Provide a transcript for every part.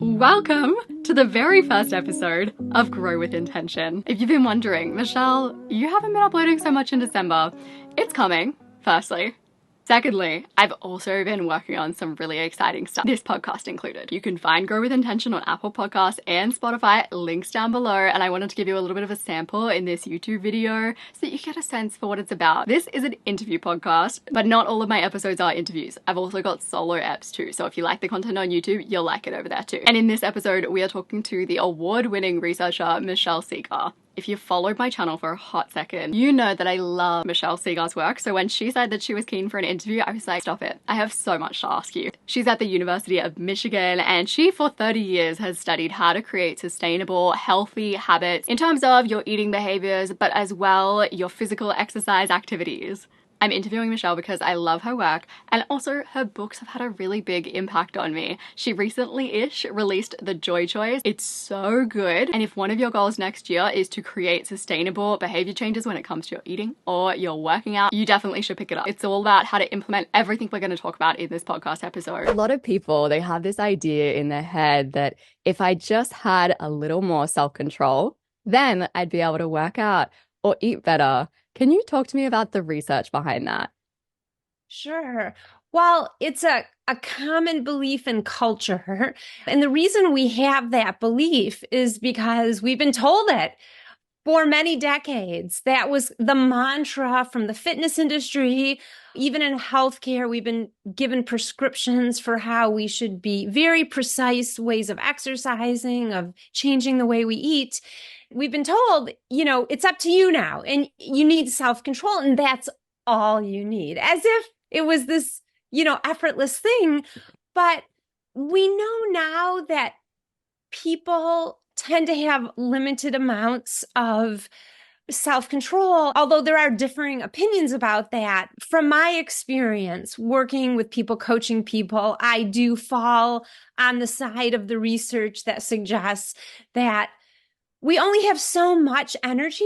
Welcome to the very first episode of Grow with Intention. If you've been wondering, Michelle, you haven't been uploading so much in December. It's coming, firstly. Secondly, I've also been working on some really exciting stuff, this podcast included. You can find Grow with Intention on Apple Podcasts and Spotify, links down below, and I wanted to give you a little bit of a sample in this YouTube video so that you get a sense for what it's about. This is an interview podcast, but not all of my episodes are interviews. I've also got solo eps too, so if you like the content on YouTube, you'll like it over there too. And in this episode, we are talking to the award-winning researcher, Michelle Segar. If you've followed my channel for a hot second, you know that I love Michelle Segar's work. So when she said that she was keen for an interview, I was like, stop it. I have so much to ask you. She's at the University of Michigan, and she for 30 years has studied how to create sustainable, healthy habits in terms of your eating behaviors, but as well your physical exercise activities. I'm interviewing Michelle because I love her work, and also her books have had a really big impact on me. She recently-ish released The Joy Choice. It's so good. And if one of your goals next year is to create sustainable behavior changes when it comes to your eating or your working out, you definitely should pick it up. It's all about how to implement everything we're going to talk about in this podcast episode. A lot of people, they have this idea in their head that if I just had a little more self-control, then I'd be able to work out or eat better. Can you talk to me about the research behind that? Sure. Well, it's a common belief in culture. And the reason we have that belief is because we've been told it for many decades. That was the mantra from the fitness industry. Even in healthcare, we've been given prescriptions for how we should be very precise ways of exercising, of changing the way we eat. We've been told, it's up to you now and you need self-control and that's all you need, as if it was this, effortless thing. But we know now that people tend to have limited amounts of self-control, although there are differing opinions about that. From my experience working with people, coaching people, I do fall on the side of the research that suggests that we only have so much energy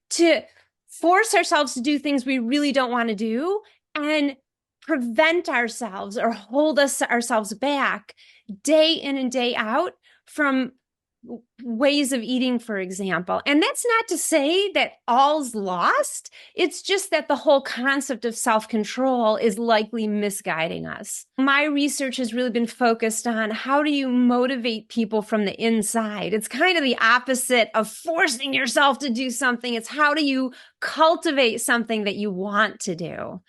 to force ourselves to do things we really don't want to do and prevent ourselves or hold ourselves back day in and day out from ways of eating, for example. And that's not to say that all's lost. It's just that the whole concept of self-control is likely misguiding us. My research has really been focused on how do you motivate people from the inside. It's kind of the opposite of forcing yourself to do something. It's how do you cultivate something that you want to do.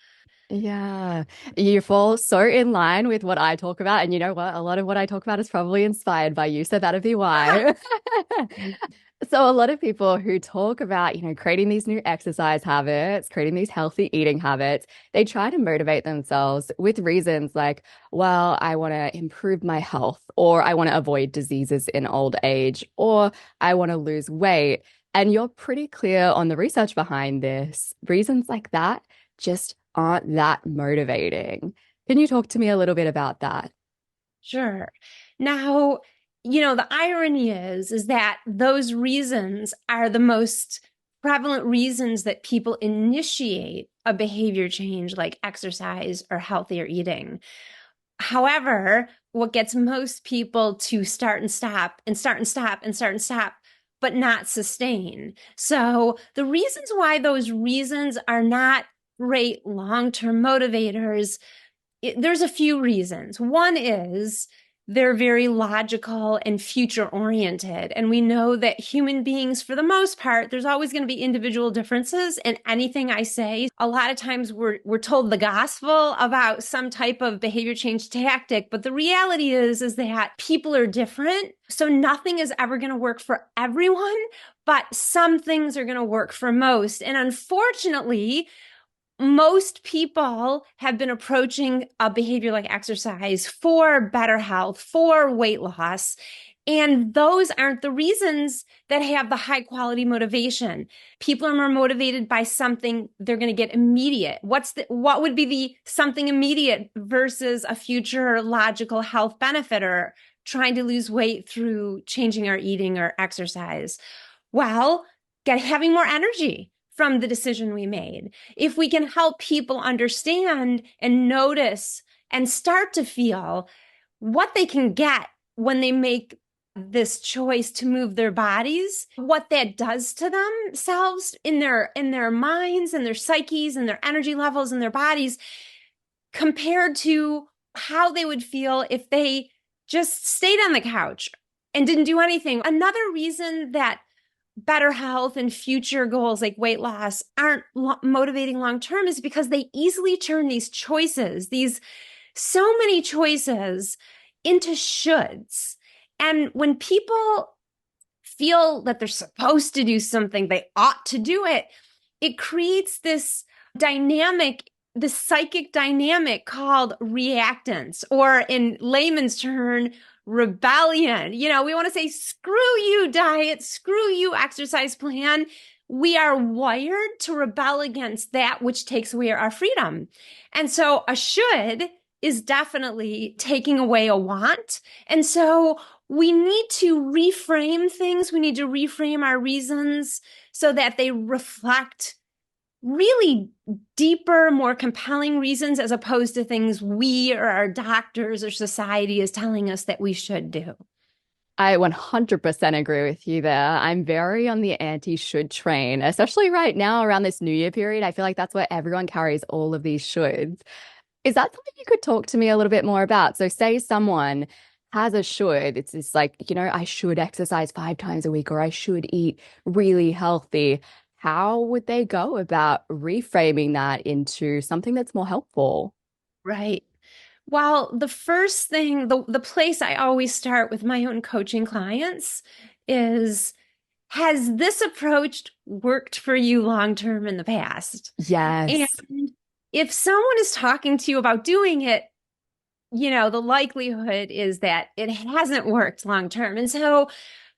Yeah, you fall so in line with what I talk about. And you know what? A lot of what I talk about is probably inspired by you. So that'd be why. So a lot of people who talk about, creating these new exercise habits, creating these healthy eating habits, they try to motivate themselves with reasons like, well, I want to improve my health, or I want to avoid diseases in old age, or I want to lose weight. And you're pretty clear on the research behind this. Reasons like that just aren't that motivating. Can you talk to me a little bit about that? Sure. Now, the irony is that those reasons are the most prevalent reasons that people initiate a behavior change like exercise or healthier eating. However, what gets most people to start and stop and start and stop and start and stop, but not sustain. So the reasons why those reasons are not great long-term motivators, there's a few reasons. One is they're very logical and future-oriented. And we know that human beings, for the most part, there's always going to be individual differences in anything I say. A lot of times we're told the gospel about some type of behavior change tactic, but the reality is that people are different. So nothing is ever going to work for everyone, but some things are going to work for most. And unfortunately, most people have been approaching a behavior like exercise for better health, for weight loss, and those aren't the reasons that have the high quality motivation. People are more motivated by something they're going to get immediate. What would be the something immediate versus a future logical health benefit or trying to lose weight through changing our eating or exercise? Well, having more energy from the decision we made. If we can help people understand and notice and start to feel what they can get when they make this choice to move their bodies, what that does to themselves in their minds and their psyches and their energy levels and their bodies compared to how they would feel if they just stayed on the couch and didn't do anything. Another reason that better health and future goals like weight loss aren't motivating long term is because they easily turn these choices, these so many choices, into shoulds. And when people feel that they're supposed to do something, they ought to do it, it creates this dynamic, this psychic dynamic called reactance, or in layman's term, rebellion. You know, we want to say, screw you, diet, screw you, exercise plan. We are wired to rebel against that which takes away our freedom. And so a should is definitely taking away a want. And so we need to reframe things. We need to reframe our reasons so that they reflect really deeper, more compelling reasons, as opposed to things we or our doctors or society is telling us that we should do. I 100% agree with you there. I'm very on the anti-should train, especially right now around this New Year period. I feel like that's where everyone carries all of these shoulds. Is that something you could talk to me a little bit more about? So say someone has a should, it's just like, I should exercise 5 times a week, or I should eat really healthy. How would they go about reframing that into something that's more helpful? Right. Well, the first thing, the place I always start with my own coaching clients is, has this approach worked for you long term in the past? Yes. And if someone is talking to you about doing it, the likelihood is that it hasn't worked long term. And so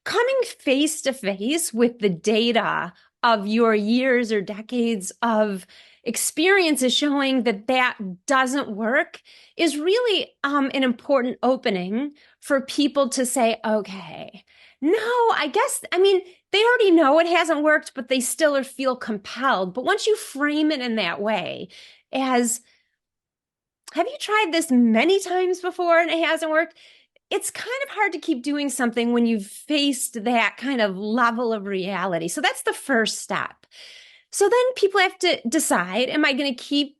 coming face to face with the data of your years or decades of experiences showing that that doesn't work is really an important opening for people to say, okay, no, they already know it hasn't worked, but they still feel compelled. But once you frame it in that way, as, have you tried this many times before and it hasn't worked? It's kind of hard to keep doing something when you've faced that kind of level of reality. So that's the first step. So then people have to decide, am I going to keep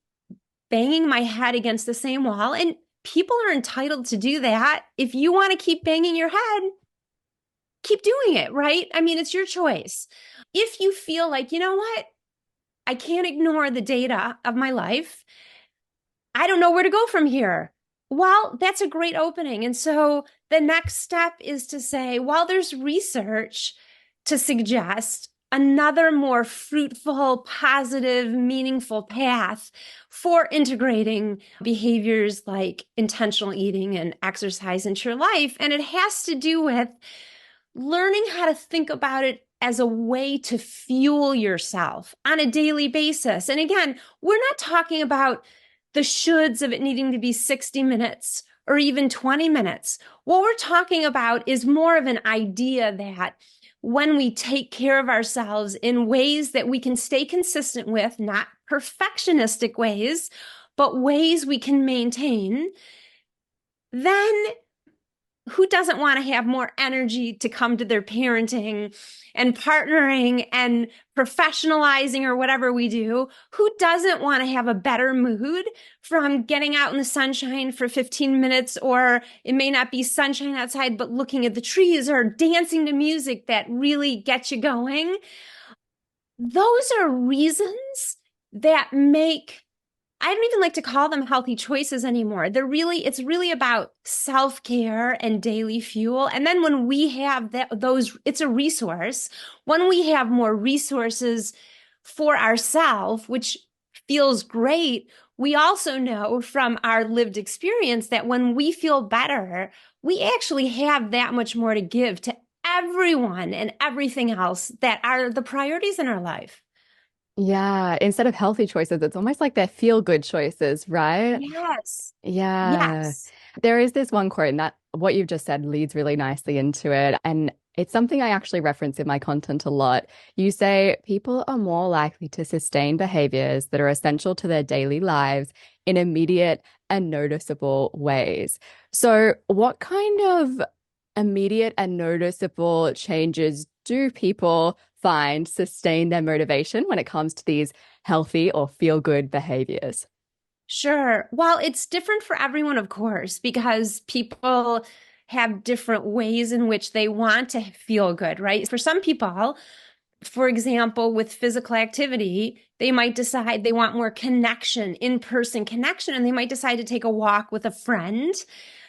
banging my head against the same wall? And people are entitled to do that. If you want to keep banging your head, keep doing it, right? It's your choice. If you feel like, you know what, I can't ignore the data of my life, I don't know where to go from here. Well, that's a great opening. And so the next step is to say, well, there's research to suggest another more fruitful, positive, meaningful path for integrating behaviors like intentional eating and exercise into your life. And it has to do with learning how to think about it as a way to fuel yourself on a daily basis. And again, we're not talking about the shoulds of it needing to be 60 minutes or even 20 minutes. What we're talking about is more of an idea that when we take care of ourselves in ways that we can stay consistent with, not perfectionistic ways, but ways we can maintain, then who doesn't want to have more energy to come to their parenting and partnering and professionalizing or whatever we do? Who doesn't want to have a better mood from getting out in the sunshine for 15 minutes, or it may not be sunshine outside, but looking at the trees or dancing to music that really gets you going? Those are reasons that make, I don't even like to call them healthy choices anymore. It's really about self-care and daily fuel. And then when we have those, it's a resource. When we have more resources for ourselves, which feels great, we also know from our lived experience that when we feel better, we actually have that much more to give to everyone and everything else that are the priorities in our life. Yeah, instead of healthy choices, it's almost like they're feel-good choices, right? Yes. Yeah. Yes. There is this one quote, and that what you've just said leads really nicely into it. And it's something I actually reference in my content a lot. You say people are more likely to sustain behaviors that are essential to their daily lives in immediate and noticeable ways. So, what kind of immediate and noticeable changes do people find sustain their motivation when it comes to these healthy or feel good behaviors? Sure. Well, it's different for everyone, of course, because people have different ways in which they want to feel good, right? For some people, for example, with physical activity, they might decide they want more connection, in-person connection, and they might decide to take a walk with a friend.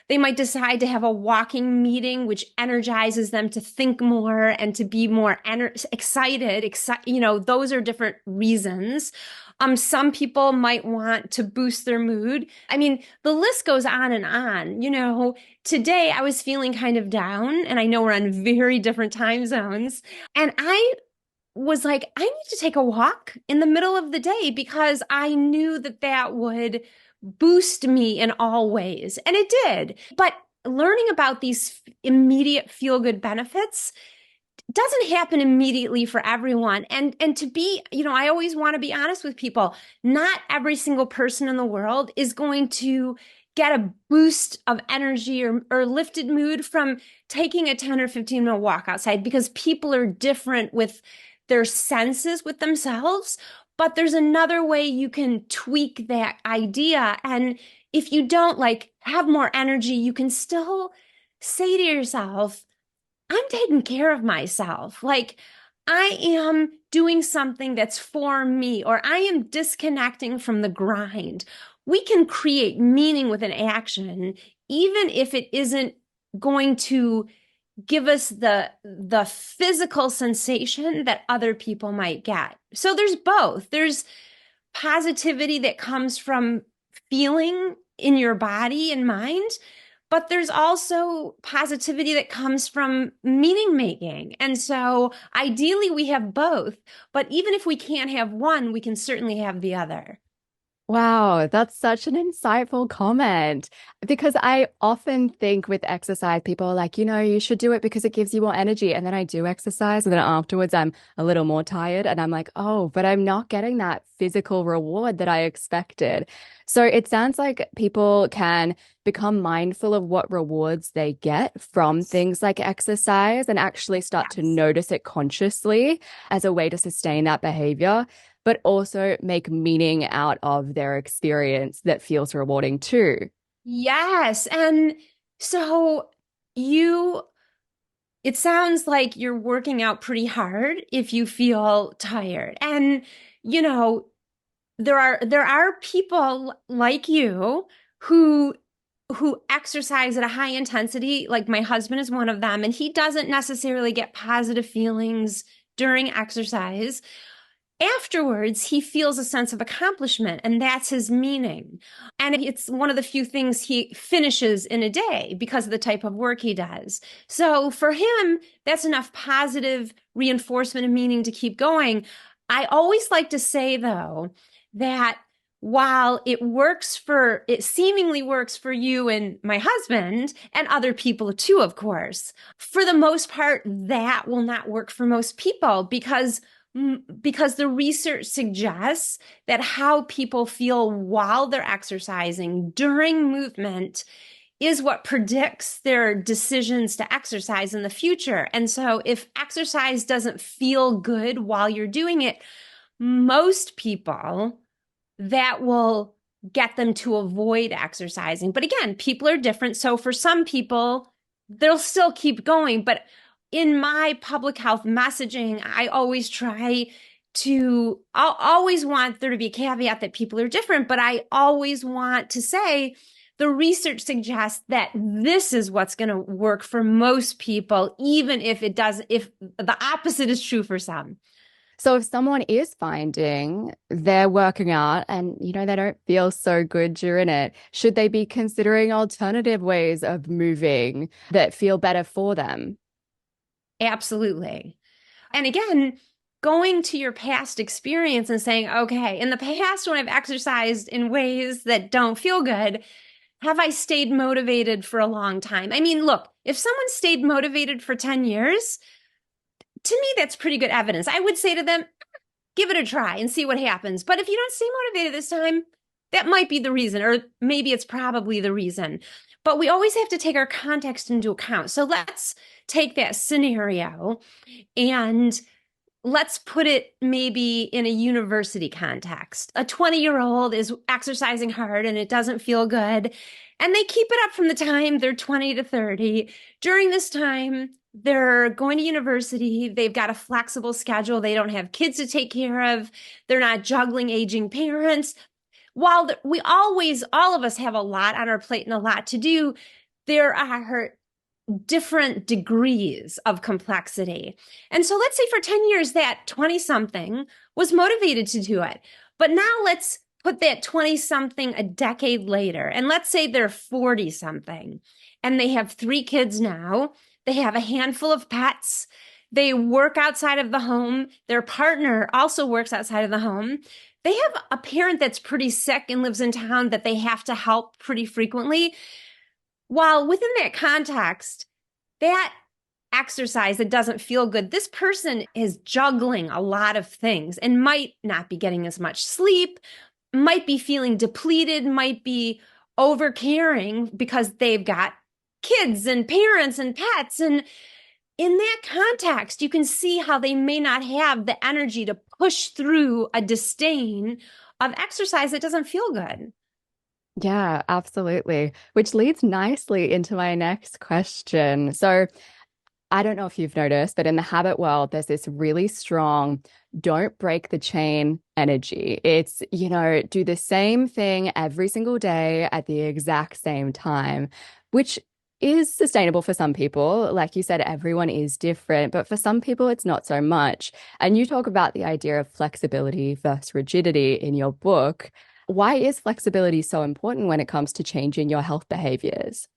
They might decide to have a walking meeting, which energizes them to think more and to be more excited. Those are different reasons. Some people might want to boost their mood. I mean, the list goes on and on. Today I was feeling kind of down, and I know we're on very different time zones. And I was like, I need to take a walk in the middle of the day because I knew that that would boost me in all ways. And it did. But learning about these immediate feel good benefits doesn't happen immediately for everyone. And to be, I always want to be honest with people. Not every single person in the world is going to get a boost of energy or lifted mood from taking a 10 or 15-minute walk outside, because people are different with their senses with themselves. But there's another way you can tweak that idea. And if you don't have more energy, you can still say to yourself, I'm taking care of myself. I am doing something that's for me, or I am disconnecting from the grind. We can create meaning with an action, even if it isn't going to give us the physical sensation that other people might get. So there's both. There's positivity that comes from feeling in your body and mind, but there's also positivity that comes from meaning making. And so ideally we have both, but even if we can't have one, we can certainly have the other. Wow, that's such an insightful comment. Because I often think with exercise, people are like, you should do it because it gives you more energy. And then I do exercise, and then afterwards I'm a little more tired. And I'm like, oh, but I'm not getting that physical reward that I expected. So it sounds like people can become mindful of what rewards they get from things like exercise and actually start to Yes. notice it consciously as a way to sustain that behavior, but also make meaning out of their experience that feels rewarding too. Yes. And so you it sounds like you're working out pretty hard if you feel tired. And you know, there are people like you who exercise at a high intensity. Like my husband is one of them, and he doesn't necessarily get positive feelings during exercise. Afterwards, he feels a sense of accomplishment, and that's his meaning. And it's one of the few things he finishes in a day because of the type of work he does. So for him, that's enough positive reinforcement and meaning to keep going. I always like to say, though, that while it seemingly works for you and my husband and other people too, of course, for the most part, that will not work for most people because the research suggests that how people feel while they're exercising during movement is what predicts their decisions to exercise in the future. And so if exercise doesn't feel good while you're doing it, most people, that will get them to avoid exercising. But again, people are different. So for some people, they'll still keep going. But in my public health messaging, I'll always want there to be a caveat that people are different, but I always want to say the research suggests that this is what's going to work for most people, even if the opposite is true for some. So if someone is finding they're working out and they don't feel so good during it, should they be considering alternative ways of moving that feel better for them? Absolutely. And again, going to your past experience and saying, okay, in the past, when I've exercised in ways that don't feel good, have I stayed motivated for a long time? I mean, look, if someone stayed motivated for 10 years, to me, that's pretty good evidence. I would say to them, give it a try and see what happens. But if you don't stay motivated this time, that might be the reason, or maybe it's probably the reason. But we always have to take our context into account. So let's take that scenario and let's put it maybe in a university context. A 20-year-old is exercising hard and it doesn't feel good. And they keep it up from the time they're 20 to 30. During this time, they're going to university. They've got a flexible schedule. They don't have kids to take care of. They're not juggling aging parents. While we always, all of us have a lot on our plate and a lot to do, there are different degrees of complexity. And so let's say for 10 years, that 20 something was motivated to do it. But now let's put that 20 something a decade later. And let's say they're 40 something and they have 3 kids now. They have a handful of pets. They work outside of the home. Their partner also works outside of the home. They have a parent that's pretty sick and lives in town that they have to help pretty frequently. While within that context, that exercise that doesn't feel good, this person is juggling a lot of things and might not be getting as much sleep, might be feeling depleted, might be over caring because they've got kids and parents and pets. And in that context, you can see how they may not have the energy to push through a disdain of exercise that doesn't feel good. Yeah, absolutely. Which leads nicely into my next question. So, I don't know if you've noticed, but in the habit world, there's this really strong don't break the chain energy. It's, do the same thing every single day at the exact same time, which is sustainable for some people. Like you said, everyone is different, but for some people, it's not so much. And you talk about the idea of flexibility versus rigidity in your book. Why is flexibility so important when it comes to changing your health behaviors?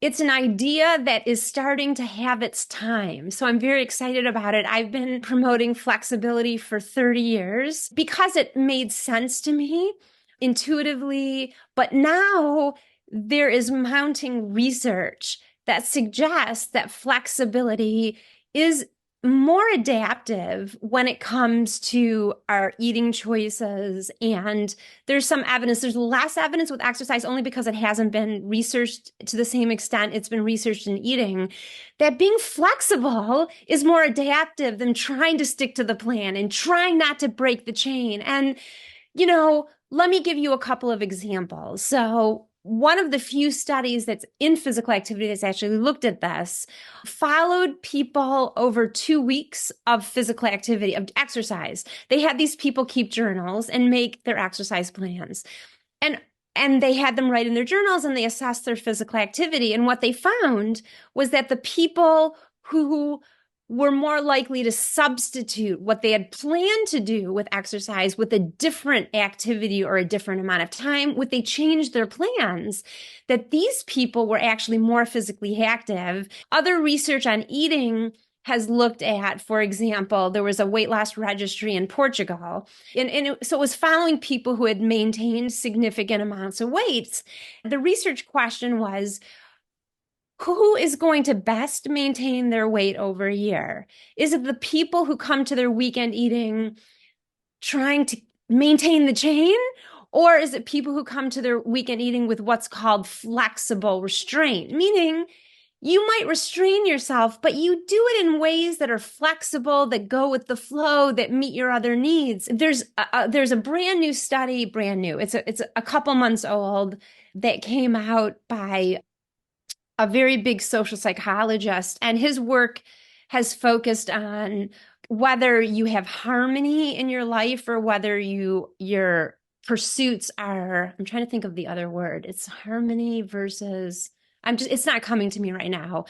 It's an idea that is starting to have its time. So I'm very excited about it. I've been promoting flexibility for 30 years because it made sense to me intuitively. But now there is mounting research that suggests that flexibility is more adaptive when it comes to our eating choices. And there's some evidence, there's less evidence with exercise only because it hasn't been researched to the same extent it's been researched in eating, that being flexible is more adaptive than trying to stick to the plan and trying not to break the chain. And, let me give you a couple of examples. So one of the few studies that's in physical activity that's actually looked at this followed people over 2 weeks of physical activity, of exercise. They had these people keep journals and make their exercise plans. And they had them write in their journals and they assessed their physical activity. And what they found was that the people who were more likely to substitute what they had planned to do with exercise with a different activity or a different amount of time, would they change their plans, that these people were actually more physically active. Other research on eating has looked at, for example, there was a weight loss registry in Portugal. So it was following people who had maintained significant amounts of weight. The research question was, who is going to best maintain their weight over a year? Is it the people who come to their weekend eating trying to maintain the chain? Or is it people who come to their weekend eating with what's called flexible restraint? Meaning you might restrain yourself, but you do it in ways that are flexible, that go with the flow, that meet your other needs. There's a brand new study, brand new. It's a couple months old, that came out by a very big social psychologist, and his work has focused on whether you have harmony in your life or whether your pursuits are, I'm trying to think of the other word. It's harmony versus, it's not coming to me right now.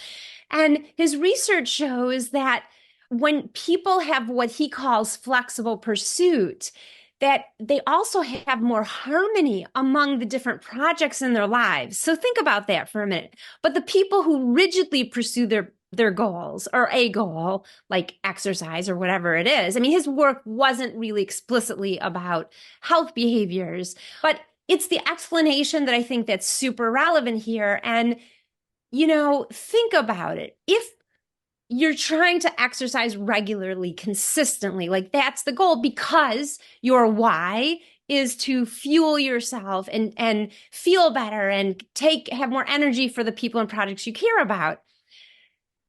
And his research shows that when people have what he calls flexible pursuit, that they also have more harmony among the different projects in their lives. So think about that for a minute. But the people who rigidly pursue their goals, or a goal like exercise or whatever it is, I mean, his work wasn't really explicitly about health behaviors, but it's the explanation that I think that's super relevant here. And, think about it. If you're trying to exercise regularly, consistently, like that's the goal, because your why is to fuel yourself and feel better and have more energy for the people and projects you care about.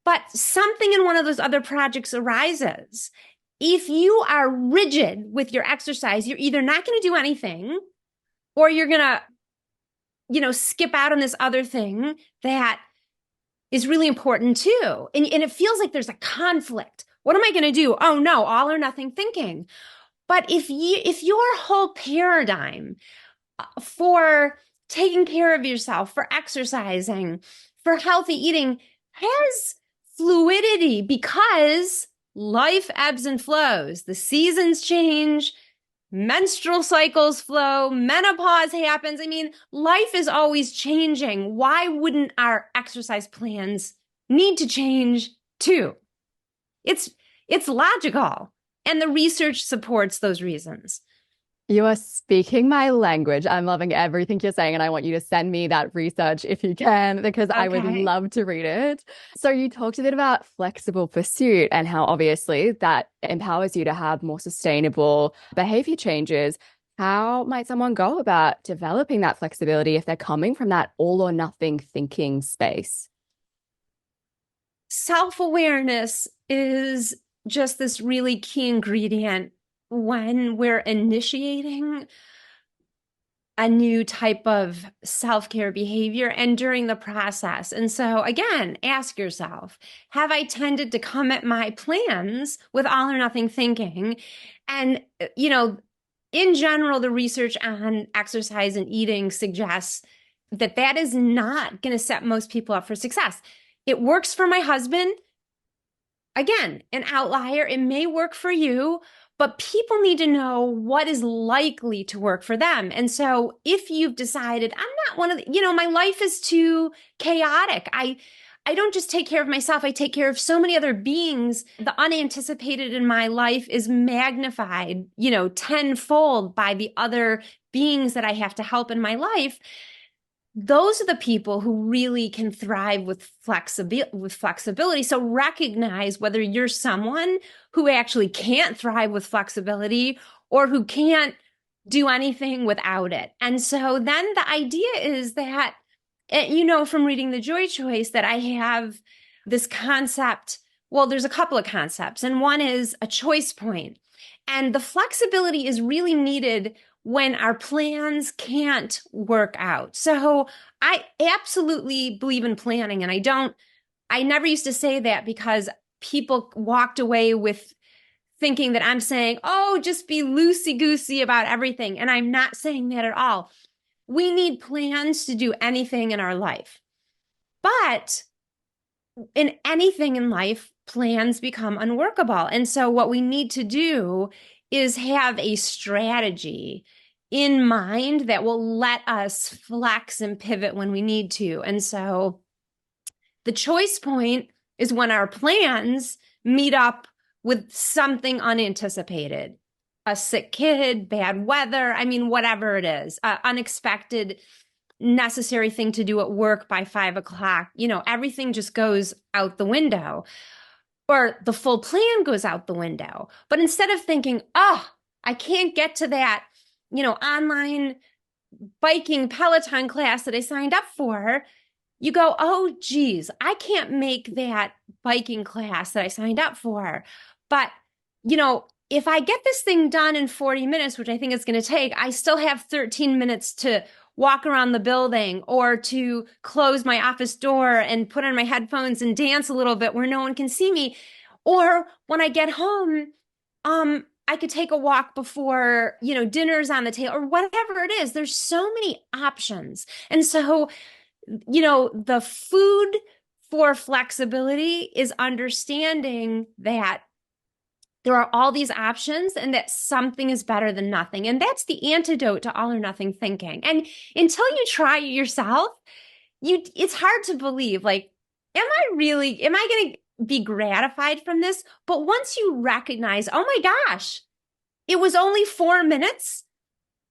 But something in one of those other projects arises. If you are rigid with your exercise, you're either not going to do anything or you're going to, skip out on this other thing that is really important too. And it feels like there's a conflict. What am I going to do? Oh no, all or nothing thinking. But if your whole paradigm for taking care of yourself, for exercising, for healthy eating has fluidity because life ebbs and flows, the seasons change, menstrual cycles flow, menopause happens. I mean, life is always changing. Why wouldn't our exercise plans need to change too? It's logical. And the research supports those reasons. You are speaking my language. I'm loving everything you're saying, and I want you to send me that research if you can, because I would love to read it. So you talked a bit about flexible pursuit and how obviously that empowers you to have more sustainable behavior changes. How might someone go about developing that flexibility if they're coming from that all or nothing thinking space? Self-awareness is just this really key ingredient when we're initiating a new type of self-care behavior and during the process. And so again, ask yourself, have I tended to come at my plans with all or nothing thinking? And, in general, the research on exercise and eating suggests that is not going to set most people up for success. It works for my husband. Again, an outlier. It may work for you, but people need to know what is likely to work for them. And so if you've decided, I'm not one of the, my life is too chaotic. I don't just take care of myself. I take care of so many other beings. The unanticipated in my life is magnified, tenfold by the other beings that I have to help in my life. Those are the people who really can thrive with flexibility. So recognize whether you're someone who actually can't thrive with flexibility or who can't do anything without it. And so then the idea is that, from reading The Joy Choice, that I have this concept. Well, there's a couple of concepts, and one is a choice point. And the flexibility is really needed when our plans can't work out. So I absolutely believe in planning, and I never used to say that because people walked away with thinking that I'm saying, oh, just be loosey-goosey about everything. And I'm not saying that at all. We need plans to do anything in our life. But in anything in life, plans become unworkable. And so what we need to do is have a strategy in mind that will let us flex and pivot when we need to. And so the choice point is when our plans meet up with something unanticipated, a sick kid, bad weather, whatever it is, unexpected, necessary thing to do at work by 5 o'clock, everything just goes out the window, or the full plan goes out the window. But instead of thinking, oh, I can't get to that, online biking Peloton class that I signed up for, you go, oh, geez, I can't make that biking class that I signed up for. But, if I get this thing done in 40 minutes, which I think it's going to take, I still have 13 minutes to walk around the building or to close my office door and put on my headphones and dance a little bit where no one can see me. Or when I get home, I could take a walk before, dinner's on the table or whatever it is. There's so many options. And so, the food for flexibility is understanding that there are all these options and that something is better than nothing. And that's the antidote to all or nothing thinking. And until you try it yourself, it's hard to believe, like, am I going to be gratified from this? But once you recognize, oh my gosh, it was only 4 minutes,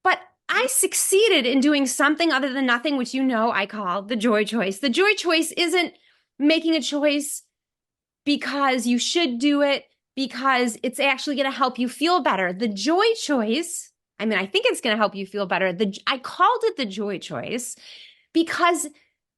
but I succeeded in doing something other than nothing, which I call the joy choice. The joy choice isn't making a choice because you should do it, because it's actually going to help you feel better. The joy choice I mean, I think it's going to help you feel better. I called it the joy choice because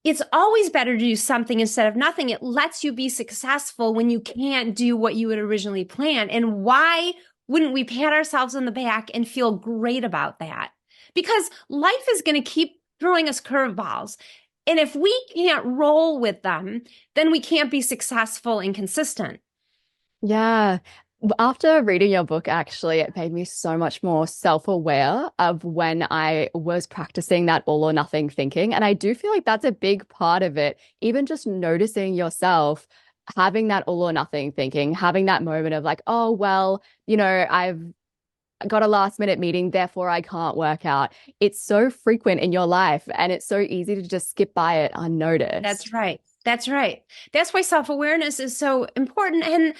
it's always better to do something instead of nothing. It lets you be successful when you can't do what you had originally planned. And why wouldn't we pat ourselves on the back and feel great about that? Because life is going to keep throwing us curveballs. And if we can't roll with them, then we can't be successful and consistent. Yeah. After reading your book, actually, it made me so much more self-aware of when I was practicing that all or nothing thinking. And I do feel like that's a big part of it. Even just noticing yourself having that all or nothing thinking, having that moment of like, oh, well, I've got a last minute meeting, therefore I can't work out. It's so frequent in your life and it's so easy to just skip by it unnoticed. That's right. That's right. That's why self-awareness is so important. And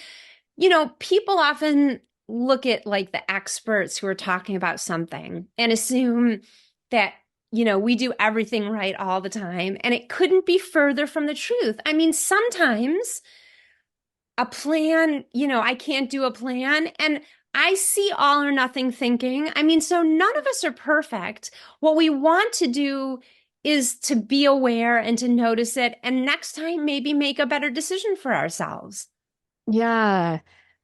people often look at like the experts who are talking about something and assume that, we do everything right all the time. And it couldn't be further from the truth. I mean, sometimes a plan, I can't do a plan. And I see all or nothing thinking. I mean, so none of us are perfect. What we want to do is to be aware and to notice it. And next time, maybe make a better decision for ourselves. Yeah.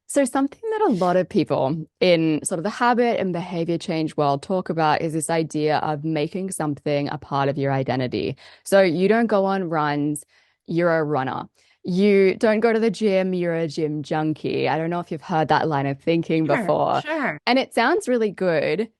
So something that a lot of people in sort of the habit and behavior change world talk about is this idea of making something a part of your identity. So you don't go on runs, you're a runner. You don't go to the gym, you're a gym junkie. I don't know if you've heard that line of thinking Sure, before. sure. And it sounds really good,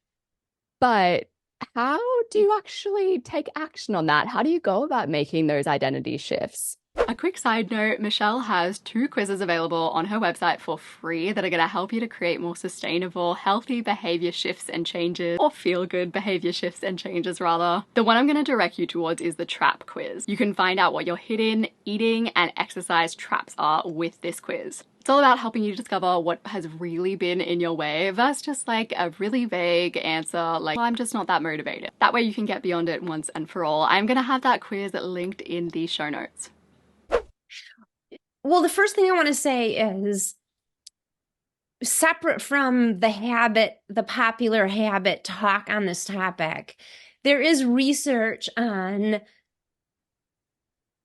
but how do you actually take action on that? How do you go about making those identity shifts? A quick side note, Michelle has 2 quizzes available on her website for free that are going to help you to create more sustainable, healthy behavior shifts and changes, or feel good behavior shifts and changes rather. The one I'm going to direct you towards is the trap quiz. You can find out what your hidden eating and exercise traps are with this quiz. It's all about helping you discover what has really been in your way versus just like a really vague answer like, well, I'm just not that motivated. That way you can get beyond it once and for all. I'm going to have that quiz linked in the show notes. Well, the first thing I want to say is separate from the popular habit talk on this topic, there is research on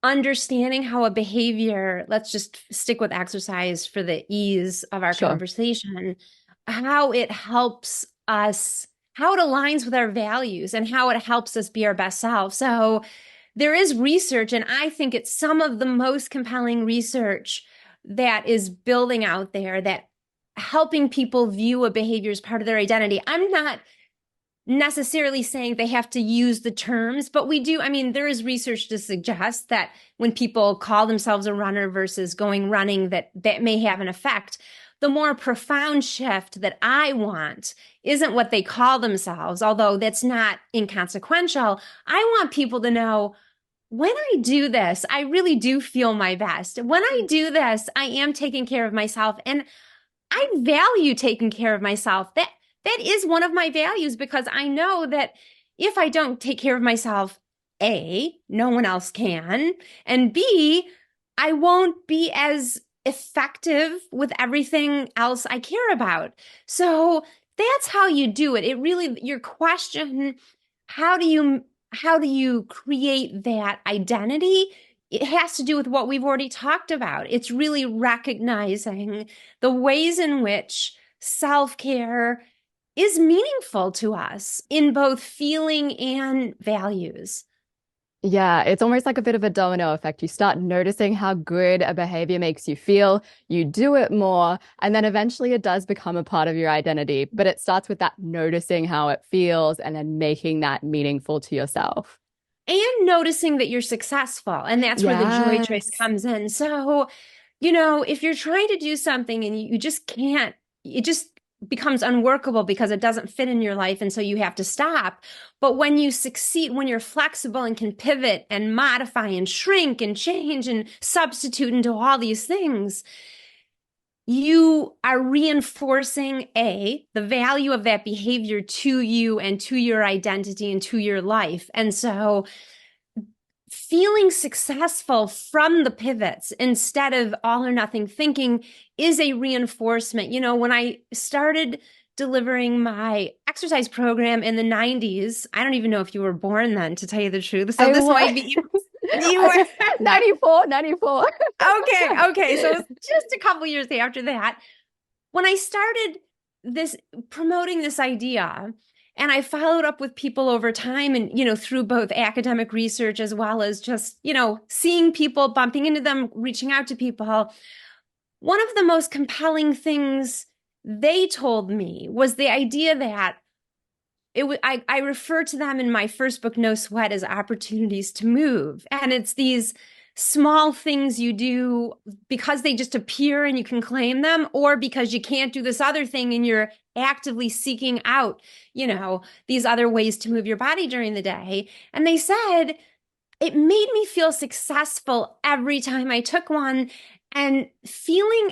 understanding how a behavior, let's just stick with exercise for the ease of our Sure. conversation, how it helps us, how it aligns with our values and how it helps us be our best self. So there is research, and I think it's some of the most compelling research that is building out there that helping people view a behavior as part of their identity. I'm not necessarily saying they have to use the terms, but we do. I mean, there is research to suggest that when people call themselves a runner versus going running, that may have an effect. The more profound shift that I want isn't what they call themselves, although that's not inconsequential. I want people to know, when I do this, I really do feel my best. When I do this, I am taking care of myself, and I value taking care of myself. That is one of my values, because I know that if I don't take care of myself, A, no one else can, and B, I won't be as effective with everything else I care about. So that's how you do it. It really, your question, how do you create that identity? It has to do with what we've already talked about. It's really recognizing the ways in which self-care is meaningful to us in both feeling and values. Yeah, it's almost like a bit of a domino effect. You start noticing how good a behavior makes you feel, you do it more, and then eventually it does become a part of your identity. But it starts with that noticing how it feels and then making that meaningful to yourself. And noticing that you're successful. And that's where the joy choice Yes. comes in. So, if you're trying to do something and you just can't, it just becomes unworkable because it doesn't fit in your life. And so you have to stop. But when you succeed, when you're flexible and can pivot and modify and shrink and change and substitute into all these things, you are reinforcing the value of that behavior to you and to your identity and to your life. And so feeling successful from the pivots instead of all or nothing thinking is a reinforcement. When I started delivering my exercise program in the 90s. I don't even know if you were born then, to tell you the truth. So I this was might be you were 94, 94. okay. So it was just a couple years after that when I started this promoting this idea. And I followed up with people over time and, through both academic research as well as just, seeing people, bumping into them, reaching out to people. One of the most compelling things they told me was the idea that I refer to them in my first book, No Sweat, as opportunities to move. And it's these small things you do because they just appear and you can claim them, or because you can't do this other thing and you're actively seeking out, these other ways to move your body during the day. And they said it made me feel successful every time I took one, and feeling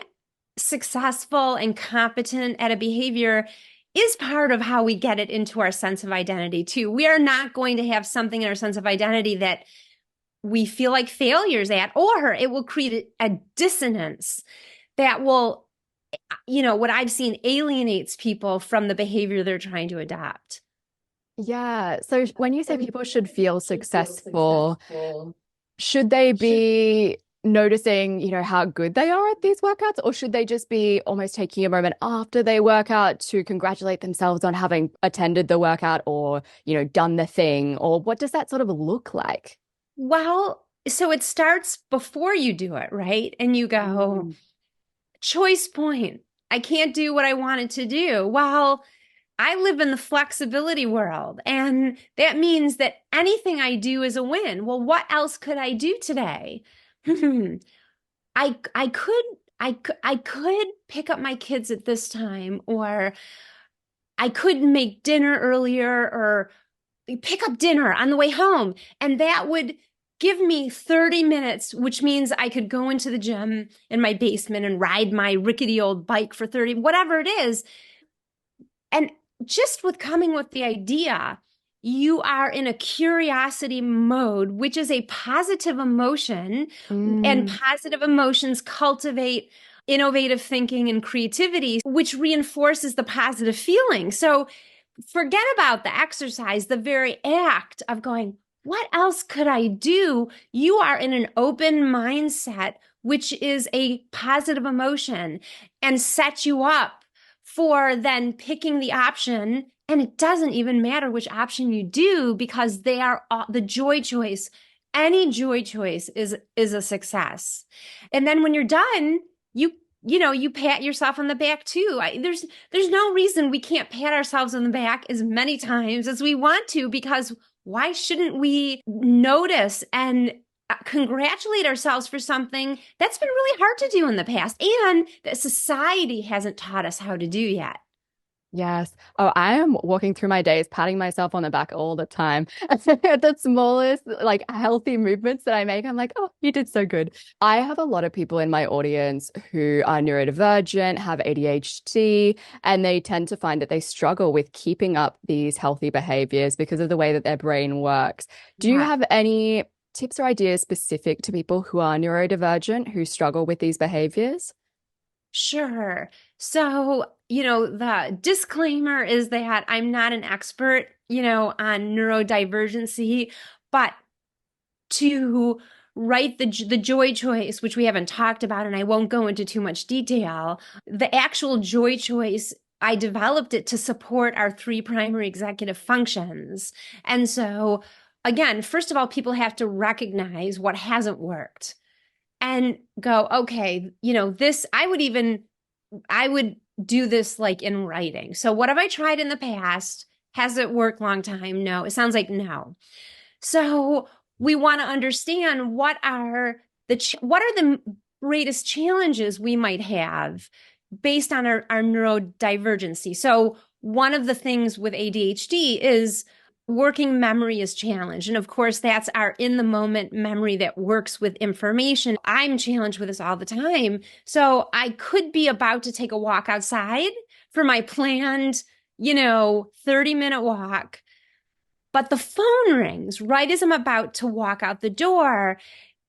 successful and competent at a behavior is part of how we get it into our sense of identity too. We are not going to have something in our sense of identity that we feel like failures at, or it will create a dissonance that will, what I've seen, alienates people from the behavior they're trying to adopt. Yeah. So when you say people should feel successful, should they be noticing, how good they are at these workouts, or should they just be almost taking a moment after they work out to congratulate themselves on having attended the workout or, done the thing? Or what does that sort of look like? Well, so it starts before you do it, right? And you go, choice point. I can't do what I wanted to do. Well, I live in the flexibility world, and that means that anything I do is a win. Well, what else could I do today? I could pick up my kids at this time, or I could make dinner earlier, or pick up dinner on the way home. And that would give me 30 minutes, which means I could go into the gym in my basement and ride my rickety old bike for 30, whatever it is. And just with coming with the idea, you are in a curiosity mode, which is a positive emotion, and positive emotions cultivate innovative thinking and creativity, which reinforces the positive feeling. So forget about the exercise, the very act of going, what else could I do? You are in an open mindset, which is a positive emotion, and sets you up for then picking the option. And it doesn't even matter which option you do, because they are the joy choice. Any joy choice is a success. And then when you're done, you pat yourself on the back too. There's no reason we can't pat ourselves on the back as many times as we want to, because why shouldn't we notice and congratulate ourselves for something that's been really hard to do in the past and that society hasn't taught us how to do yet? Yes. Oh, I am walking through my days, patting myself on the back all the time. The smallest, healthy movements that I make, I'm like, oh, you did so good. I have a lot of people in my audience who are neurodivergent, have ADHD, and they tend to find that they struggle with keeping up these healthy behaviors because of the way that their brain works. Do you have any tips or ideas specific to people who are neurodivergent who struggle with these behaviors? Sure. So, the disclaimer is that I'm not an expert, on neurodivergency, but to write the joy choice, which we haven't talked about, and I won't go into too much detail, the actual joy choice, I developed it to support our three primary executive functions. And so, again, first of all, people have to recognize what hasn't worked and go, okay, I would do this like in writing. So what have I tried in the past? Has it worked long time? No. It sounds like no. So we want to understand what are the greatest challenges we might have based on our neurodivergency. So one of the things with ADHD is working memory is challenged. And of course, that's our in the moment memory that works with information. I'm challenged with this all the time. So I could be about to take a walk outside for my planned, 30-minute walk. But the phone rings right as I'm about to walk out the door.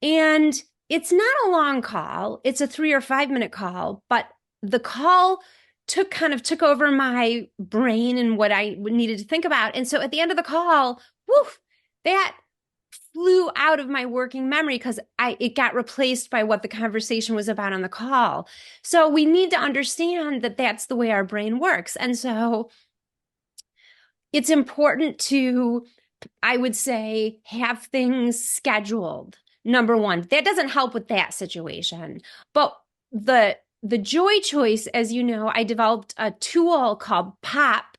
And it's not a long call. It's a 3 or 5 minute call, but the call took over my brain and what I needed to think about. And so at the end of the call, woof, that flew out of my working memory because it got replaced by what the conversation was about on the call. So we need to understand that that's the way our brain works. And so it's important to, I would say, have things scheduled. Number one, that doesn't help with that situation. But the joy choice, as you know, I developed a tool called POP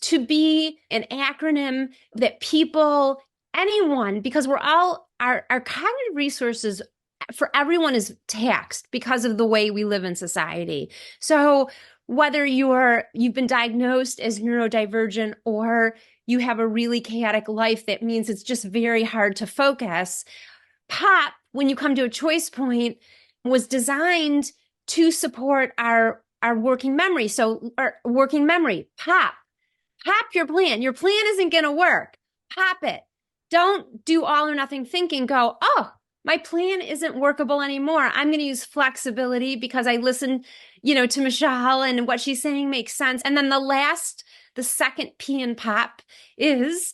to be an acronym that people, anyone, because we're all, our cognitive resources for everyone is taxed because of the way we live in society. So whether you've been diagnosed as neurodivergent or you have a really chaotic life, that means it's just very hard to focus. POP, when you come to a choice point, was designed to support our working memory. So our working memory, POP your plan. Your plan isn't going to work. Pop it. Don't do all or nothing thinking. Go, oh, my plan isn't workable anymore. I'm going to use flexibility because I listened, to Michelle and what she's saying makes sense. And then the second P in POP is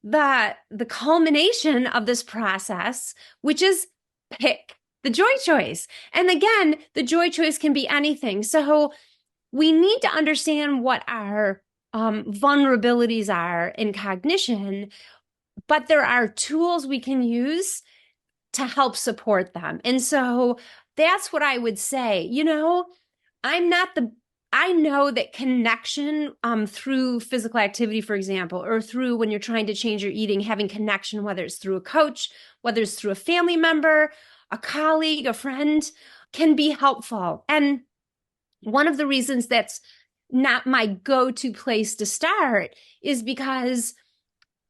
the culmination of this process, which is pick the joy choice. And again, the joy choice can be anything. So we need to understand what our vulnerabilities are in cognition, but there are tools we can use to help support them. And so that's what I would say. I know that connection through physical activity, for example, or through when you're trying to change your eating, having connection, whether it's through a coach, whether it's through a family member, a colleague, a friend, can be helpful. And one of the reasons that's not my go-to place to start is because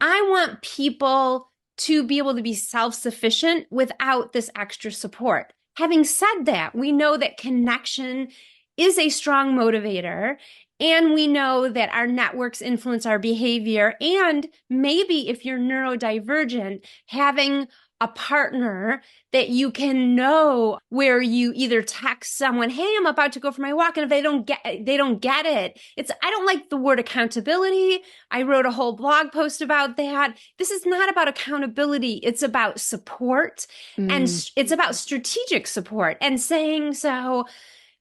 I want people to be able to be self-sufficient without this extra support. Having said that, we know that connection is a strong motivator, and we know that our networks influence our behavior. And maybe if you're neurodivergent, having a partner that you can know where you either text someone, hey, I'm about to go for my walk. And if they don't get it, I don't like the word accountability. I wrote a whole blog post about that. This is not about accountability. It's about support and it's about strategic support and saying, so,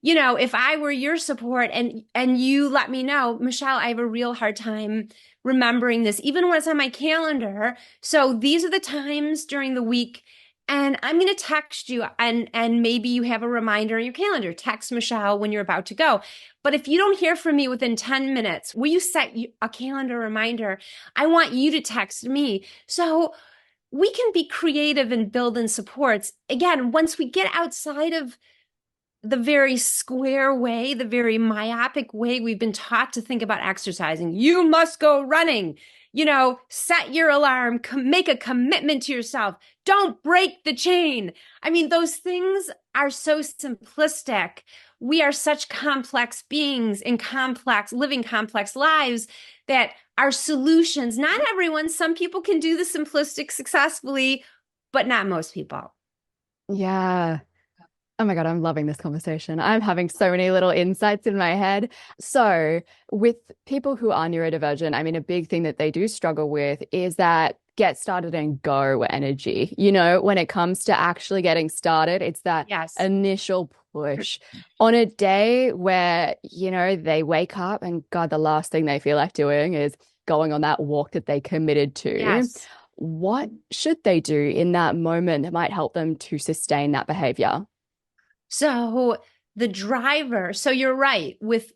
if I were your support and you let me know, Michelle, I have a real hard time remembering this, even when it's on my calendar. So these are the times during the week, and I'm going to text you, and maybe you have a reminder in your calendar. Text Michelle when you're about to go. But if you don't hear from me within 10 minutes, will you set a calendar reminder? I want you to text me. So we can be creative and build in supports. Again, once we get outside of the very square way, the very myopic way we've been taught to think about exercising. You must go running, set your alarm, make a commitment to yourself. Don't break the chain. I mean, those things are so simplistic. We are such complex beings in living complex lives that our solutions, not everyone, some people can do the simplistic successfully, but not most people. Yeah. Oh my God, I'm loving this conversation. I'm having so many little insights in my head. So with people who are neurodivergent, I mean, a big thing that they do struggle with is that get started and go energy. When it comes to actually getting started, it's that initial push on a day where, they wake up and God, the last thing they feel like doing is going on that walk that they committed to. Yes. What should they do in that moment that might help them to sustain that behavior? So the driver, so you're right, with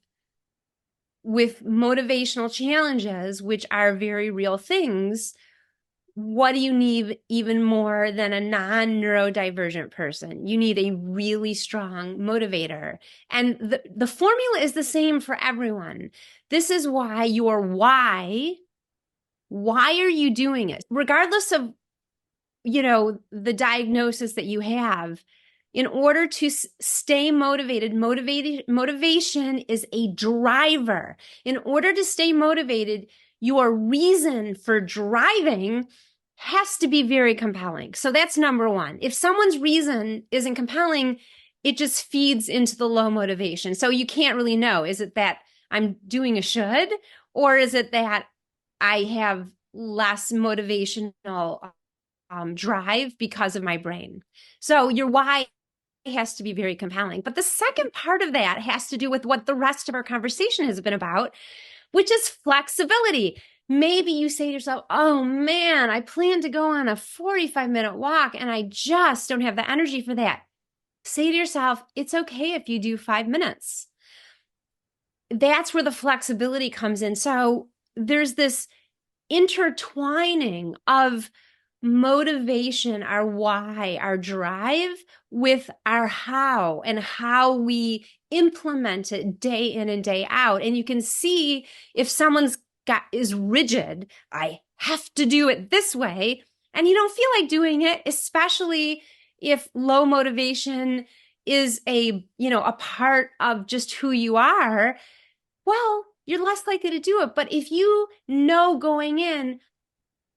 motivational challenges, which are very real things, what do you need even more than a non-neurodivergent person? You need a really strong motivator. And the formula is the same for everyone. This is why why are you doing it? Regardless of, the diagnosis that you have, in order to stay motivated, motivation is a driver. In order to stay motivated, your reason for driving has to be very compelling. So that's number one. If someone's reason isn't compelling, it just feeds into the low motivation. So you can't really know, is it that I'm doing a should, or is it that I have less motivational drive because of my brain? So your why has to be very compelling. But the second part of that has to do with what the rest of our conversation has been about, which is flexibility. Maybe you say to yourself, oh man, I plan to go on a 45-minute walk and I just don't have the energy for that. Say to yourself, it's okay if you do 5 minutes. That's where the flexibility comes in. So there's this intertwining of motivation, our why, our drive, with our how and how we implement it day in and day out. And you can see if someone's is rigid, I have to do it this way, and you don't feel like doing it, especially if low motivation is a part of just who you are, well, you're less likely to do it. But if you know going in,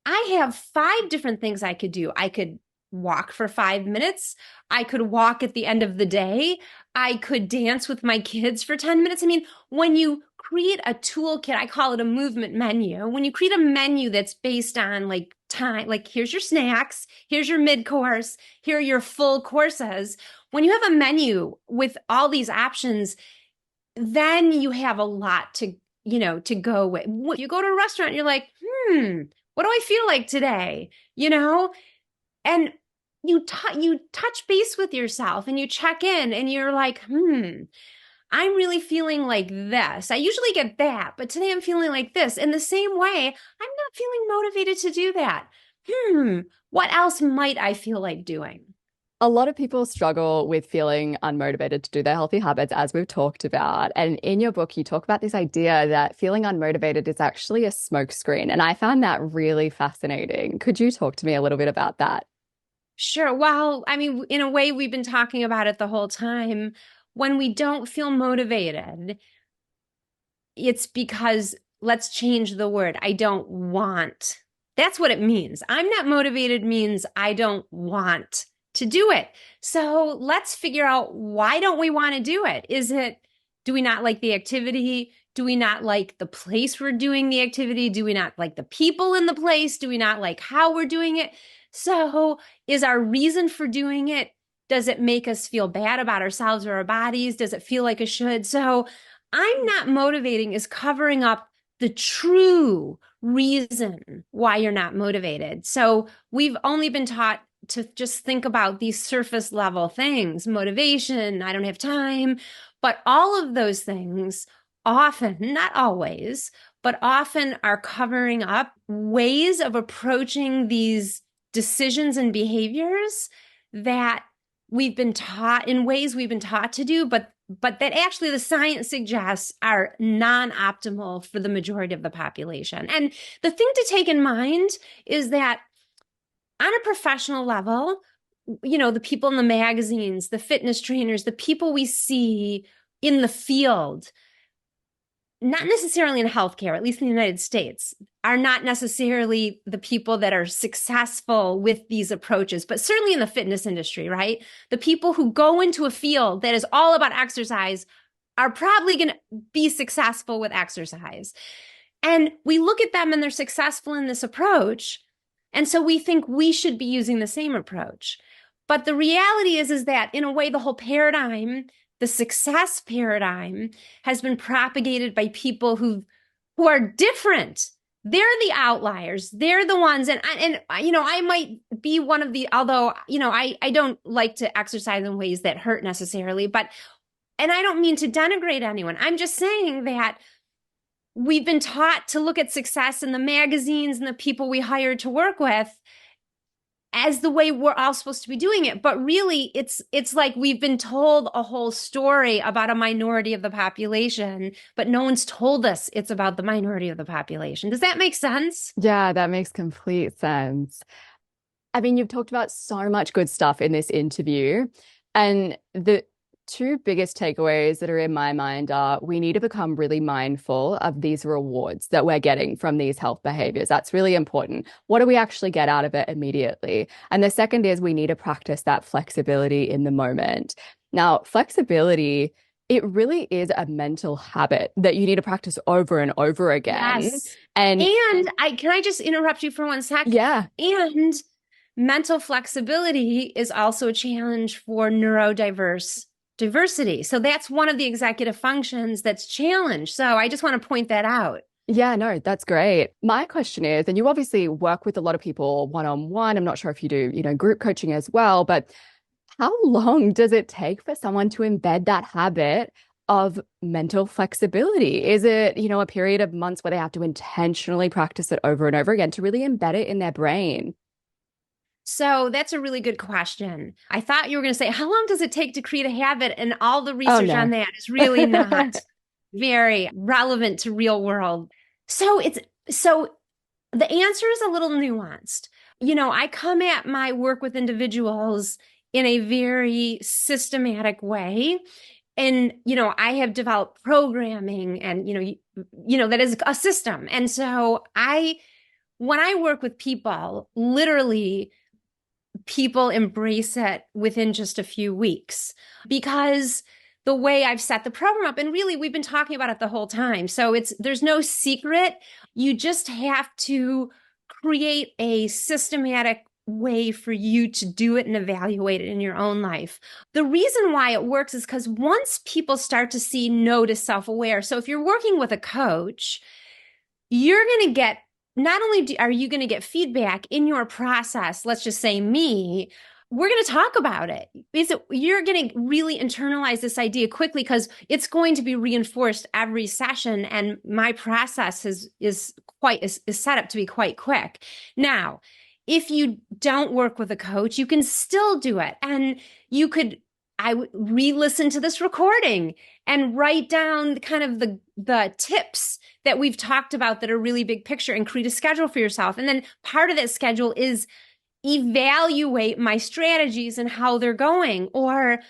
I have 5 different things I could do. I could walk for 5 minutes. I could walk at the end of the day. I could dance with my kids for 10 minutes. I mean, when you create a toolkit, I call it a movement menu. When you create a menu that's based on like time, like here's your snacks, here's your mid course, here are your full courses. When you have a menu with all these options, then you have a lot to go with. When you go to a restaurant, you're like, what do I feel like today? And you touch base with yourself and you check in and you're like, I'm really feeling like this. I usually get that, but today I'm feeling like this. In the same way, I'm not feeling motivated to do that. What else might I feel like doing? A lot of people struggle with feeling unmotivated to do their healthy habits, as we've talked about. And in your book, you talk about this idea that feeling unmotivated is actually a smokescreen. And I found that really fascinating. Could you talk to me a little bit about that? Sure. Well, I mean, in a way, we've been talking about it the whole time. When we don't feel motivated, it's because, let's change the word, I don't want. That's what it means. I'm not motivated means I don't want to do it. So let's figure out, why don't we want to do it? Do we not like the activity? Do we not like the place we're doing the activity? Do we not like the people in the place? Do we not like how we're doing it? So is our reason for doing it, does it make us feel bad about ourselves or our bodies? Does it feel like a should? So I'm not motivating is covering up the true reason why you're not motivated. So we've only been taught to just think about these surface level things, motivation, I don't have time. But all of those things often, not always, but often are covering up ways of approaching these decisions and behaviors that we've been taught to do, but that actually the science suggests are non-optimal for the majority of the population. And the thing to take in mind is that on a professional level, the people in the magazines, the fitness trainers, the people we see in the field, not necessarily in healthcare, at least in the United States, are not necessarily the people that are successful with these approaches, but certainly in the fitness industry, right? The people who go into a field that is all about exercise are probably going to be successful with exercise. And we look at them and they're successful in this approach. And so we think we should be using the same approach. But the reality is that in a way, the whole paradigm, the success paradigm, has been propagated by people who are different. They're the outliers. They're the ones. And I might be one of the, although, I don't like to exercise in ways that hurt necessarily, and I don't mean to denigrate anyone. I'm just saying that we've been taught to look at success in the magazines and the people we hired to work with as the way we're all supposed to be doing it. But really, it's like we've been told a whole story about a minority of the population, but no one's told us it's about the minority of the population. Does that make sense? Yeah, that makes complete sense. I mean, you've talked about so much good stuff in this interview, and the two biggest takeaways that are in my mind are we need to become really mindful of these rewards that we're getting from these health behaviors. That's really important. What do we actually get out of it immediately? And the second is we need to practice that flexibility in the moment. Now, flexibility, it really is a mental habit that you need to practice over and over again. Yes. And And I can I just interrupt you for one sec? yeah, And mental flexibility is also a challenge for neurodiverse diversity. So that's one of the executive functions that's challenged. So I just want to point that out. yeah, no, that's great. My question is, and you obviously work with a lot of people one-on-one. I'm not sure if you do, group coaching as well, but how long does it take for someone to embed that habit of mental flexibility? Is it, a period of months where they have to intentionally practice it over and over again to really embed it in their brain? So that's a really good question. I thought you were going to say, how long does it take to create a habit? And all the Oh, research no. on that is really not very relevant to real world. So so the answer is a little nuanced. I come at my work with individuals in a very systematic way. And, I have developed programming and, that is a system. And so when I work with people, literally people embrace it within just a few weeks because the way I've set the program up, and really we've been talking about it the whole time. So there's no secret. You just have to create a systematic way for you to do it and evaluate it in your own life. The reason why it works is because once people start to see no to self-aware. So if you're working with a coach, you're going to get not only are you going to get feedback in your process, let's just say me, we're going to talk about it. You're going to really internalize this idea quickly because it's going to be reinforced every session. And my process is set up to be quite quick. Now, if you don't work with a coach, you can still do it. And I would re-listen to this recording and write down kind of the tips that we've talked about that are really big picture and create a schedule for yourself. And then part of that schedule is evaluate my strategies and how they're going, or,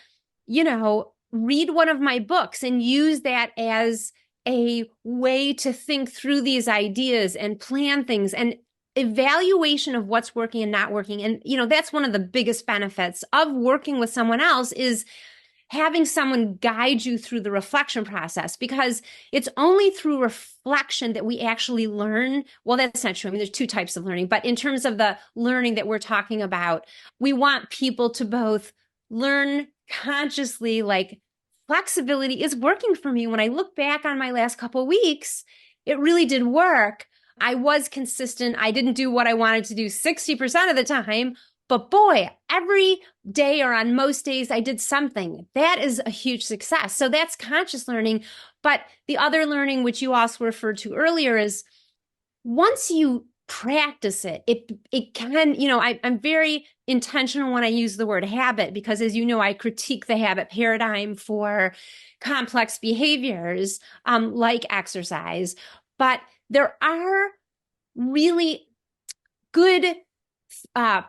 read one of my books and use that as a way to think through these ideas and plan things and evaluation of what's working and not working. And, that's one of the biggest benefits of working with someone else is having someone guide you through the reflection process, because it's only through reflection that we actually learn. Well, that's not true. I mean, there's two types of learning, but in terms of the learning that we're talking about, we want people to both learn consciously, like flexibility is working for me. When I look back on my last couple of weeks, it really did work. I was consistent. I didn't do what I wanted to do 60% of the time, but boy, every day or on most days, I did something. That is a huge success. So that's conscious learning. But the other learning, which you also referred to earlier, is once you practice it, it can, I'm very intentional when I use the word habit, because as you know, I critique the habit paradigm for complex behaviors like exercise. But there are really good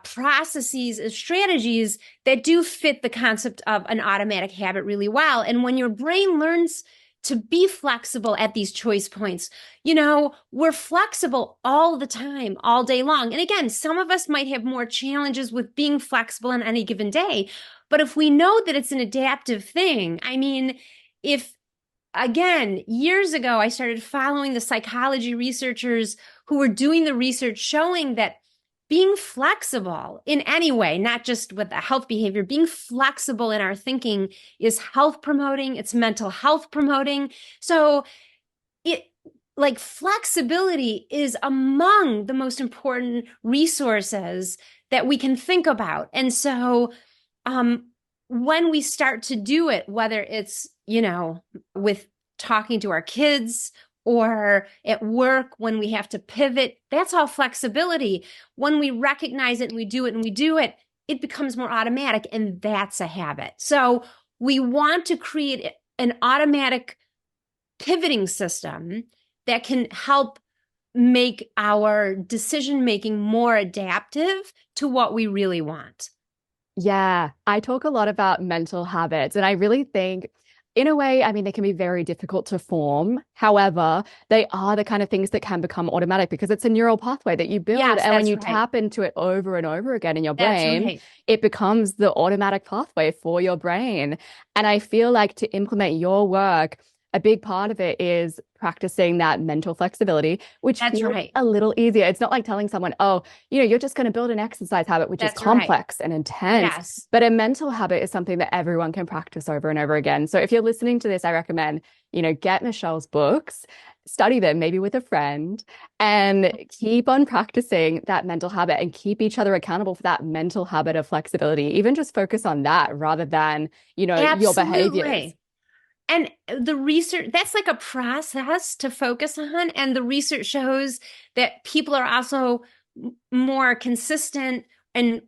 processes and strategies that do fit the concept of an automatic habit really well. And when your brain learns to be flexible at these choice points, we're flexible all the time, all day long. And again, some of us might have more challenges with being flexible on any given day. But if we know that it's an adaptive thing, I mean, again, years ago, I started following the psychology researchers who were doing the research showing that being flexible in any way, not just with the health behavior, being flexible in our thinking is health promoting, it's mental health promoting. So flexibility is among the most important resources that we can think about. And so when we start to do it, whether it's, with talking to our kids or at work when we have to pivot, that's all flexibility. When we recognize it and we do it, it becomes more automatic, and that's a habit. So we want to create an automatic pivoting system that can help make our decision-making more adaptive to what we really want. Yeah, I talk a lot about mental habits, and I really think In a way, I mean, they can be very difficult to form. However, they are the kind of things that can become automatic because it's a neural pathway that you build. Yes, And when that's you right. tap into it over and over again in your That's brain, right. it becomes the automatic pathway for your brain. And I feel like to implement your work, a big part of it is practicing that mental flexibility, which That's feels right. a little easier. It's not like telling someone, oh, you're just going to build an exercise habit, which is That's right. complex and intense. Yes. But a mental habit is something that everyone can practice over and over again. So if you're listening to this, I recommend, get Michelle's books, study them, maybe with a friend, and keep on practicing that mental habit and keep each other accountable for that mental habit of flexibility. Even just focus on that rather than, your behaviors. Absolutely. And the research, that's like a process to focus on. And the research shows that people are also more consistent and,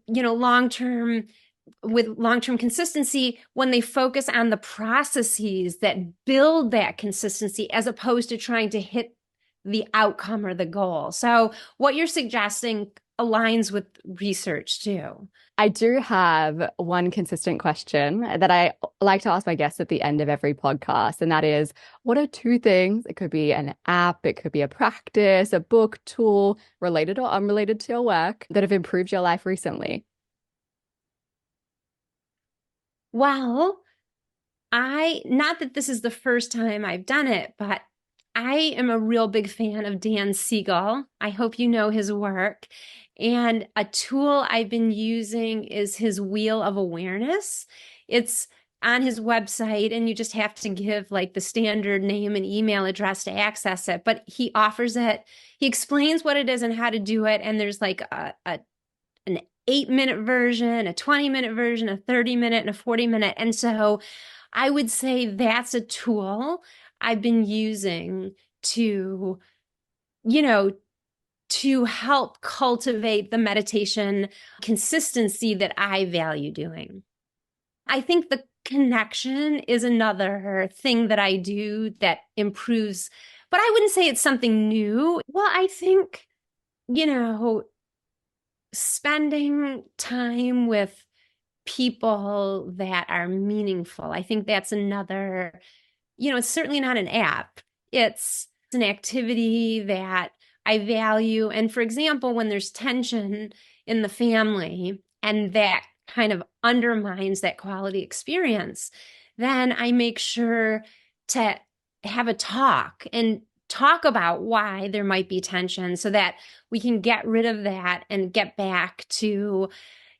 with long-term consistency when they focus on the processes that build that consistency as opposed to trying to hit the outcome or the goal. So what you're suggesting aligns with research too. I do have one consistent question that I like to ask my guests at the end of every podcast, and that is, what are two things? It could be an app, it could be a practice, a book, tool, related or unrelated to your work, that have improved your life recently. Well, not that this is the first time I've done it, but I am a real big fan of Dan Siegel. I hope you know his work. And a tool I've been using is his Wheel of Awareness. It's on his website, and you just have to give like the standard name and email address to access it. But he offers it, he explains what it is and how to do it. And there's like an 8-minute version, a 20-minute version, a 30-minute, and a 40-minute. And so I would say that's a tool I've been using to, to help cultivate the meditation consistency that I value doing. I think the connection is another thing that I do that improves, but I wouldn't say it's something new. Well, I think, spending time with people that are meaningful. I think that's another, it's certainly not an app. It's an activity that I value. And for example, when there's tension in the family and that kind of undermines that quality experience, then I make sure to have a talk and talk about why there might be tension so that we can get rid of that and get back to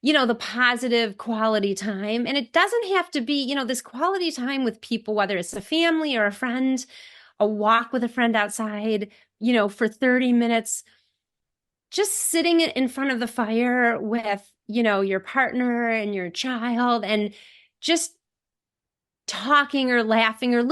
the positive quality time. And it doesn't have to be, this quality time with people, whether it's a family or a friend, a walk with a friend outside, for 30 minutes, just sitting in front of the fire with, your partner and your child and just talking or laughing or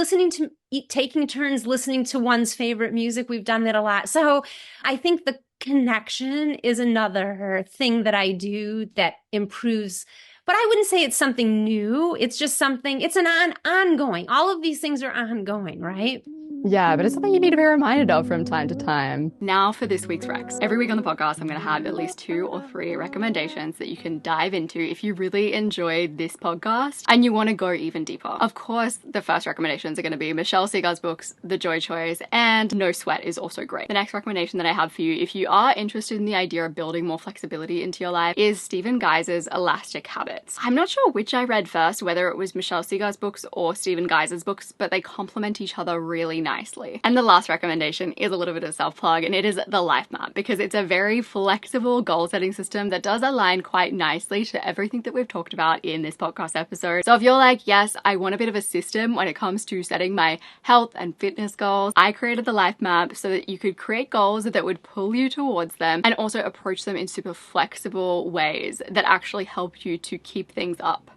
taking turns listening to one's favorite music. We've done that a lot. So I think the connection is another thing that I do that improves, but I wouldn't say it's something new. It's just something, it's an ongoing. All of these things are ongoing, right? Yeah, but it's something you need to be reminded of from time to time. Now for this week's Rex. Every week on the podcast, I'm going to have at least 2 or 3 recommendations that you can dive into if you really enjoyed this podcast and you want to go even deeper. Of course, the first recommendations are going to be Michelle Segar's books, The Joy Choice, and No Sweat is also great. The next recommendation that I have for you, if you are interested in the idea of building more flexibility into your life, is Stephen Geis's Elastic Habits. I'm not sure which I read first, whether it was Michelle Segar's books or Stephen Geis's books, but they complement each other really nicely. And the last recommendation is a little bit of self-plug, and it is the Life Map, because it's a very flexible goal-setting system that does align quite nicely to everything that we've talked about in this podcast episode. So if you're like, yes, I want a bit of a system when it comes to setting my health and fitness goals, I created the Life Map so that you could create goals that would pull you towards them and also approach them in super flexible ways that actually help you to keep things up.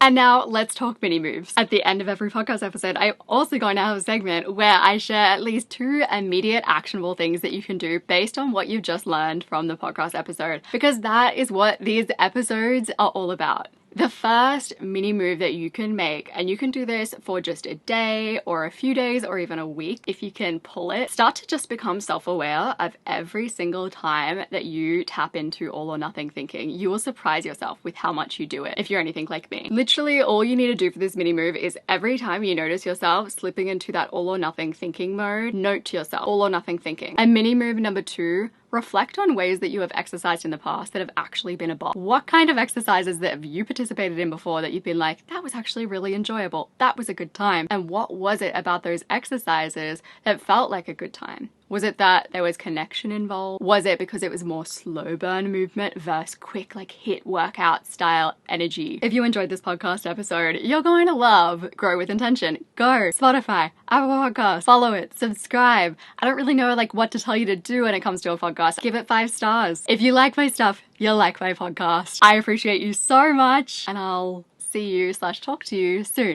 And now let's talk mini moves. At the end of every podcast episode, I'm also going to have a segment where I share at least 2 immediate actionable things that you can do based on what you've just learned from the podcast episode, because that is what these episodes are all about. The first mini move that you can make, and you can do this for just a day or a few days or even a week, if you can pull it, start to just become self-aware of every single time that you tap into all or nothing thinking. You will surprise yourself with how much you do it if you're anything like me. Literally all you need to do for this mini move is every time you notice yourself slipping into that all or nothing thinking mode, note to yourself, all or nothing thinking. And mini move number 2, reflect on ways that you have exercised in the past that have actually been a ball. What kind of exercises that have you participated in before that you've been like, that was actually really enjoyable, that was a good time? And what was it about those exercises that felt like a good time? Was it that there was connection involved? Was it because it was more slow burn movement versus quick, like hit workout style energy? If you enjoyed this podcast episode, you're going to love Grow with Intention. Go Spotify, Apple Podcasts, follow it, subscribe. I don't really know like what to tell you to do when it comes to a podcast. Give it 5 stars. If you like my stuff, you'll like my podcast. I appreciate you so much, and I'll see you / talk to you soon.